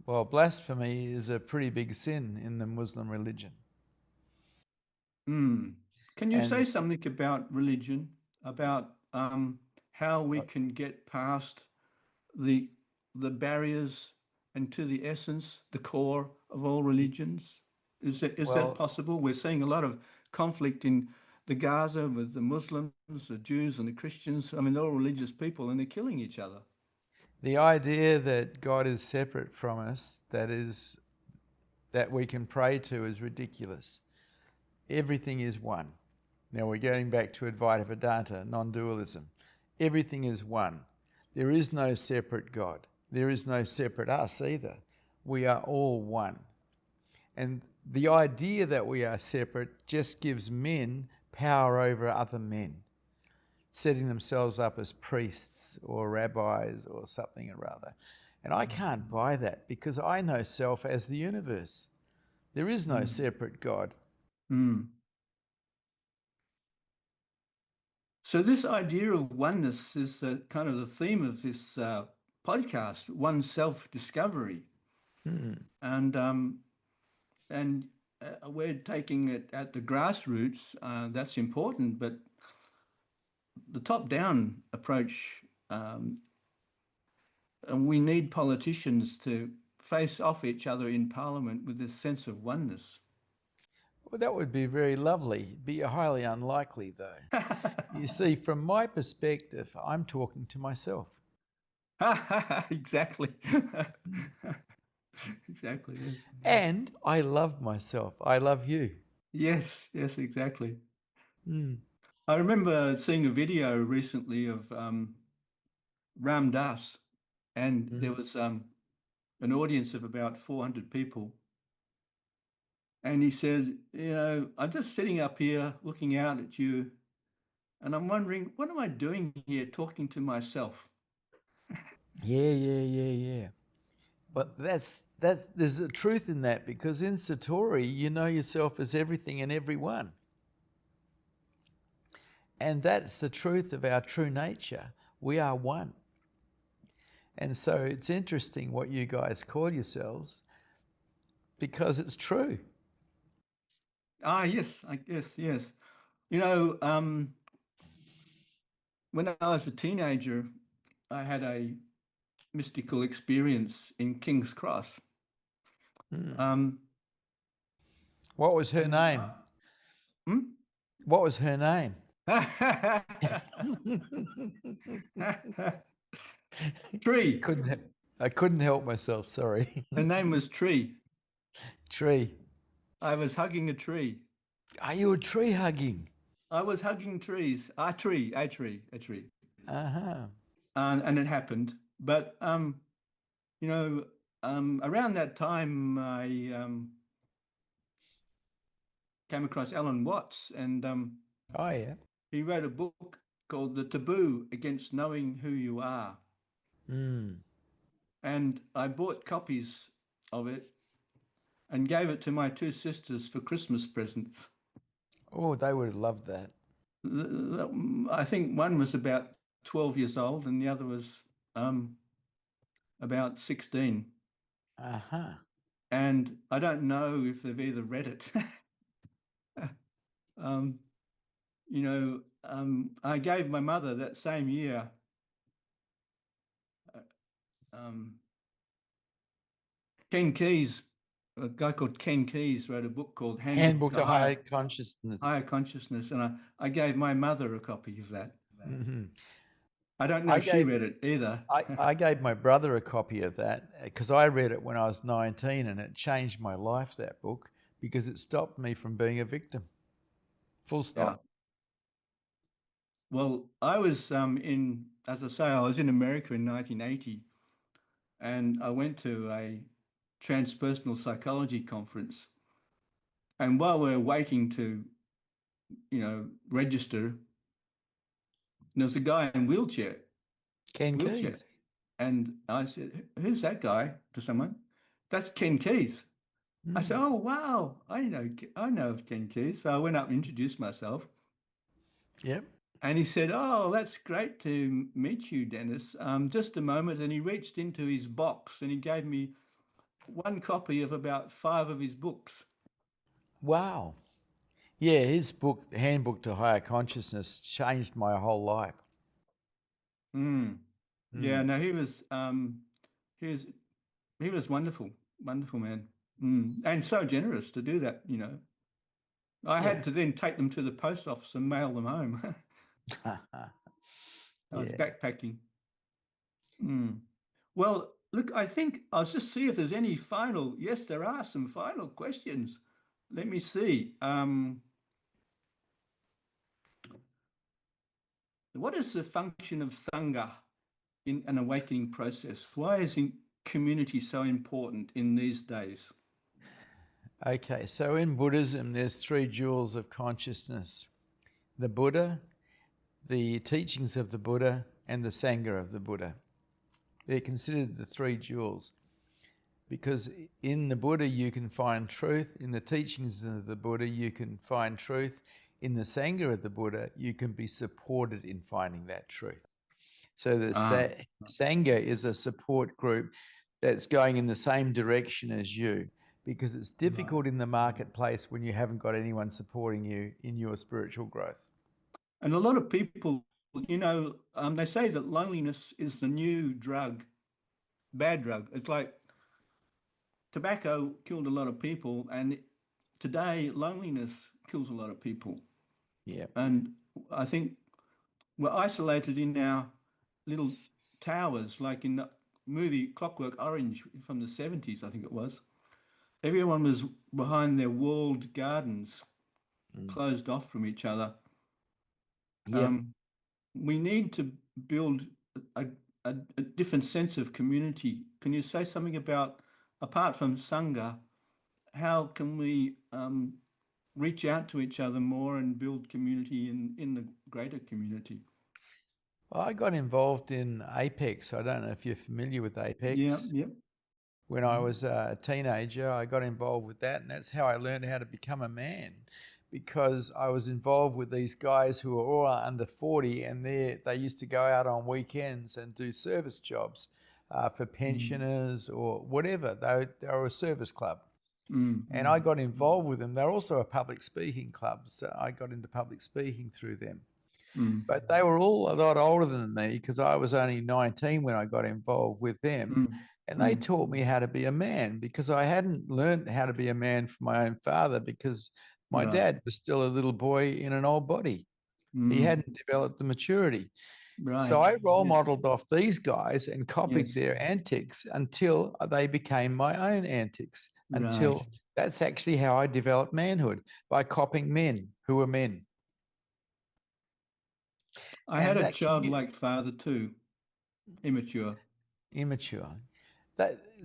Well, blasphemy is a pretty big sin in the Muslim religion. Can you say something about religion, about how we can get past the barriers and to the essence, the core of all religions? Is that possible? We're seeing a lot of conflict in the Gaza with the Muslims, the Jews and the Christians. I mean, they're all religious people and they're killing each other. The idea that God is separate from us, that we can pray to, is ridiculous. Everything is one. Now we're going back to Advaita Vedanta, non-dualism. Everything is one. There is no separate God. There is no separate us either. We are all one. And the idea that we are separate just gives men power over other men, setting themselves up as priests or rabbis or something or other. And I can't buy that because I know self as the universe. There is no separate God. So this idea of oneness is kind of the theme of this podcast, one self-discovery. And we're taking it at the grassroots. That's important, but the top-down approach, and we need politicians to face off each other in Parliament with this sense of oneness. Well, that would be very lovely. Be highly unlikely, though. You see, from my perspective, I'm talking to myself. Exactly. Exactly. Yes. And I love myself. I love you. Yes, exactly. I remember seeing a video recently of Ram Dass, and there was an audience of about 400 people. And he says, I'm just sitting up here looking out at you, and I'm wondering, what am I doing here talking to myself? Yeah. But there's a truth in that, because in Satori, you know yourself as everything and everyone. And that's the truth of our true nature. We are one. And so it's interesting what you guys call yourselves, because it's true. Yes, I guess, yes. When I was a teenager, I had a mystical experience in King's Cross. What was her name? What was her name? Tree. I couldn't help myself, sorry. Her name was Tree. Tree. I was hugging a tree. Are you a tree hugging? I was hugging trees. A tree. Uh-huh. And it happened. But, around that time, came across Alan Watts, and Oh, yeah. he wrote a book called The Taboo Against Knowing Who You Are. Mm. And I bought copies of it and gave it to my two sisters for Christmas presents. Oh, they would have loved that. I think one was about 12 years old and the other was about 16. Uh-huh. And I don't know if they've either read it. I gave my mother that same year 𝐸𝐿, a guy called 𝐸𝐿 wrote a book called Handbook to Higher Consciousness. Higher Consciousness, and I gave my mother a copy of that. Mm-hmm. I don't know if she read it either. I gave my brother a copy of that because I read it when I was 19 and it changed my life, that book, because it stopped me from being a victim. Full stop. Yeah. Well, I was as I say, I was in America in 1980, and I went to a transpersonal psychology conference. And while we're waiting to, register, there's a guy in wheelchair. 𝐸𝐿𝐥𝐿. And I said, "Who's that guy?" to someone. "That's 𝐸𝐿𝐥𝐿." I said, "Oh, wow, I know of 𝐸𝐿𝐥𝐿." So I went up and introduced myself. Yep. And he said, "Oh, that's great to meet you, Denis. Just a moment." And he reached into his box and he gave me one copy of about 5 of his books. Wow. Yeah, his book, Handbook to Higher Consciousness, changed my whole life. Yeah, no, he was wonderful, wonderful man. And so generous to do that, I had to then take them to the post office and mail them home. I was backpacking. Well, look, I think I'll just see if there's any final. Yes, there are some final questions. Let me see. What is the function of Sangha in an awakening process? Why is community so important in these days? Okay, so in Buddhism, there's 3 jewels of consciousness: the Buddha, the teachings of the Buddha, and the Sangha of the Buddha. They're considered the 3 jewels because in the Buddha you can find truth, in the teachings of the Buddha you can find truth, in the Sangha of the Buddha you can be supported in finding that truth. So the Sangha is a support group that's going in the same direction as you, because it's difficult in the marketplace when you haven't got anyone supporting you in your spiritual growth. And a lot of people, they say that loneliness is the new drug, bad drug. It's like tobacco killed a lot of people, and today loneliness kills a lot of people. Yeah. And I think we're isolated in our little towers, like in the movie Clockwork Orange from the 70s, I think it was. Everyone was behind their walled gardens, closed off from each other. Yeah. We need to build a different sense of community. Can you say something about, apart from Sangha, how can we reach out to each other more and build community in the greater community? Well, I got involved in Apex. I don't know if you're familiar with Apex. Yep. When I was a teenager, I got involved with that, and that's how I learned how to become a man, because I was involved with these guys who were all under 40, and they used to go out on weekends and do service jobs for pensioners or whatever. They were a service club. And I got involved with them. They're also a public speaking club, so I got into public speaking through them. But they were all a lot older than me, because I was only 19 when I got involved with them. And they taught me how to be a man, because I hadn't learned how to be a man from my own father, because my dad was still a little boy in an old body. He hadn't developed the maturity. So I role modeled off these guys and copied their antics until they became my own antics. Until that's actually how I developed manhood, by copying men who were men. I had a childlike father too, immature. Immature.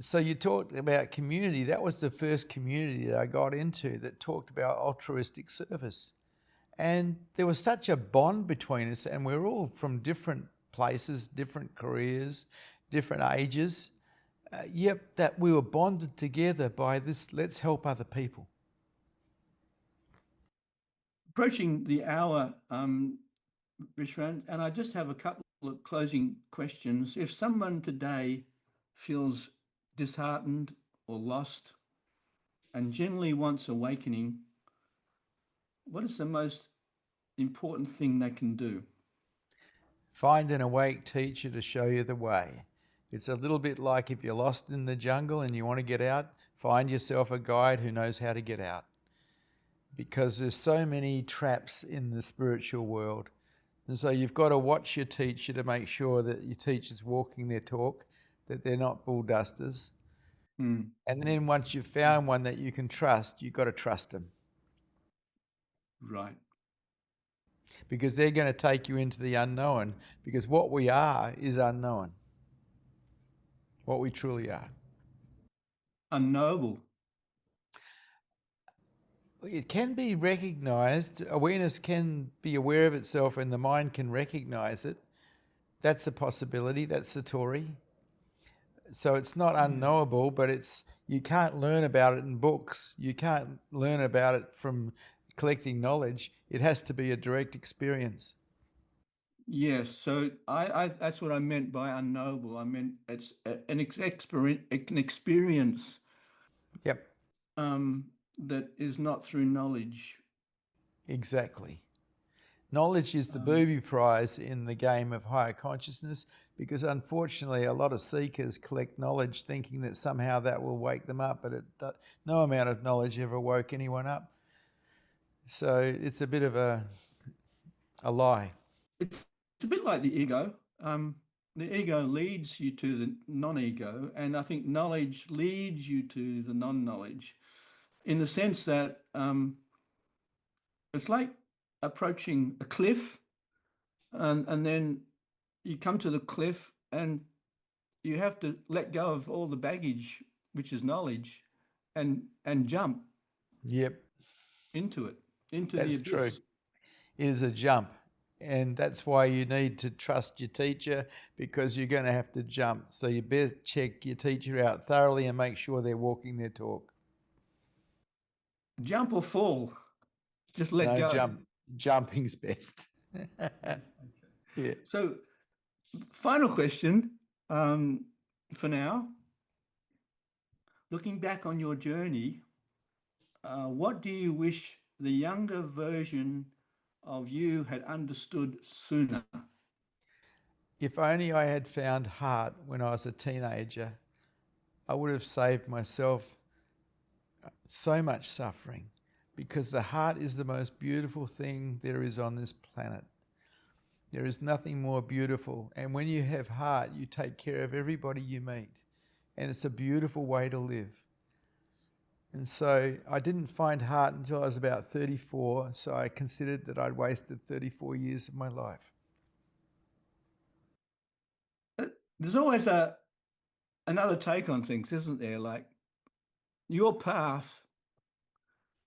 So you talked about community. That was the first community that I got into that talked about altruistic service. And there was such a bond between us, and we're all from different places, different careers, different ages. Yep, that we were bonded together by this, let's help other people. Approaching the hour, Vishrant, and I just have a couple of closing questions. If someone today feels disheartened or lost and generally wants awakening, what is the most important thing they can do? Find an awake teacher to show you the way. It's a little bit like if you're lost in the jungle and you want to get out, find yourself a guide who knows how to get out. Because there's so many traps in the spiritual world. And so you've got to watch your teacher to make sure that your teacher's walking their talk, that they're not bull dusters. And then once you've found one that you can trust, you've got to trust them. Right. Because they're going to take you into the unknown, because what we are is unknown. What we truly are. Unknowable. It can be recognized. Awareness can be aware of itself and the mind can recognize it. That's a possibility. That's Satori. So it's not unknowable, but it's, you can't learn about it in books. You can't learn about it from collecting knowledge. It has to be a direct experience. Yes, so I that's what I meant by unknowable. I meant it's an experience Yep, that is not through knowledge. exactly. Knowledge is the booby prize in the game of higher consciousness, because unfortunately a lot of seekers collect knowledge thinking that somehow that will wake them up, but no amount of knowledge ever woke anyone up. So it's a bit of a lie. It's a bit like the ego. The ego leads you to the non-ego, and I think knowledge leads you to the non-knowledge, in the sense that it's like approaching a cliff, and then you come to the cliff and you have to let go of all the baggage, which is knowledge, and jump Yep, into it, into that's the true. abyss. It is a jump. And that's why you need to trust your teacher, because you're going to have to jump. So you better check your teacher out thoroughly and make sure they're walking their talk. Jump or fall, just let No, go. jumping's best. Yeah. So, final question for now. Looking back on your journey, what do you wish the younger version of you had understood sooner? If only I had found heart when I was a teenager, I would have saved myself so much suffering, because the heart is the most beautiful thing there is on this planet. There is nothing more beautiful. And when you have heart, you take care of everybody you meet. And it's a beautiful way to live. And so I didn't find heart until I was about 34. So I considered that I'd wasted 34 years of my life. There's always another take on things, isn't there? Like, your path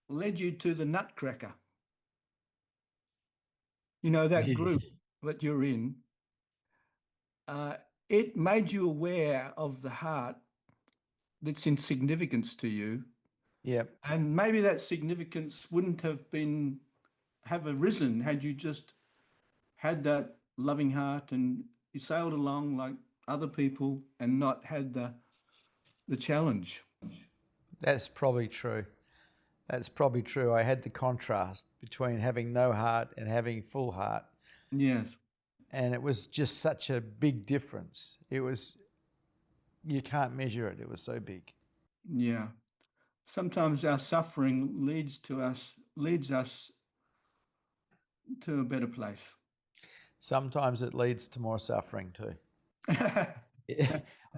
led you to the Nutcracker. You know, that group that you're in, it made you aware of the heart that's in significance to you. Yep. And maybe that significance wouldn't have arisen had you just had that loving heart and you sailed along like other people and not had the challenge. That's probably true. That's probably true. I had the contrast between having no heart and having full heart. Yes. And it was just such a big difference. You can't measure it. It was so big. Yeah. Sometimes our suffering leads us to a better place. Sometimes it leads to more suffering too.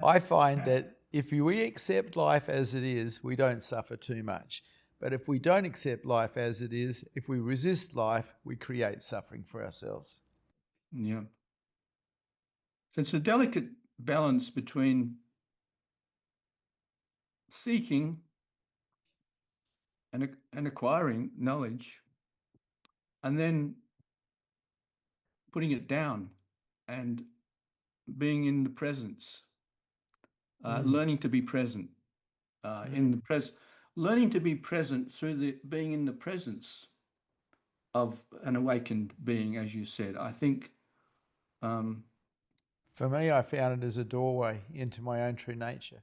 I find that if we accept life as it is, we don't suffer too much. But if we don't accept life as it is, if we resist life, we create suffering for ourselves. Yeah. So it's a delicate balance between seeking and acquiring knowledge, and then putting it down and being in the presence, learning to be present in the learning to be present through the being in the presence of an awakened being, as you said. I think For me, I found it as a doorway into my own true nature.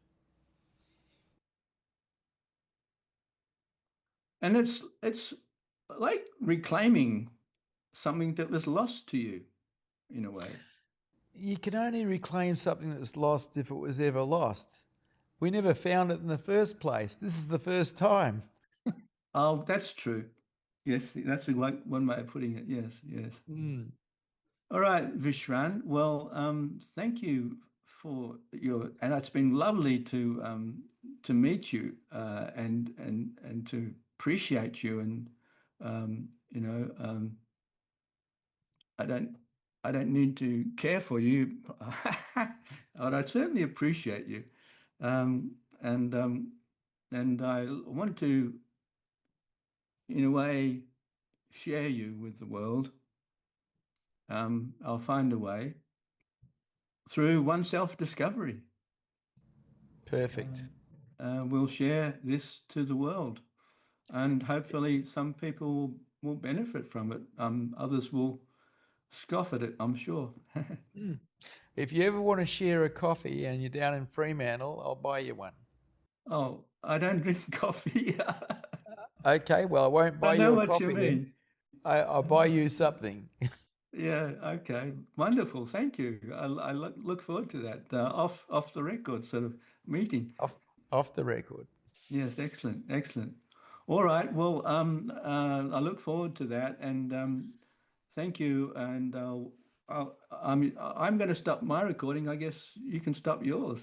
and it's like reclaiming something that was lost to you in a way. You can only reclaim something that's lost if it was ever lost. We never found it in the first place. This is the first time. Oh, that's true. Yes, that's a one way of putting it. Yes, yes. All right, Vishrant. Well, thank you for and it's been lovely to meet you and to appreciate you. And you know, I don't need to care for you, but I certainly appreciate you. Um, and and I want to, in a way, share you with the world. I'll find a way through one self-discovery. Perfect. We'll share this to the world, and hopefully some people will benefit from it. Others will scoff at it, I'm sure. If you ever want to share a coffee and you're down in Fremantle, I'll buy you one. Oh, I don't drink coffee. Okay, well, I won't buy I know you a what you coffee then. mean. I'll buy you something. Yeah, okay. Wonderful. Thank you. I look forward to that off the record sort of meeting. off the record. Yes, excellent, excellent. All right. Well, I look forward to that, and thank you. And I'm going to stop my recording. I guess you can stop yours.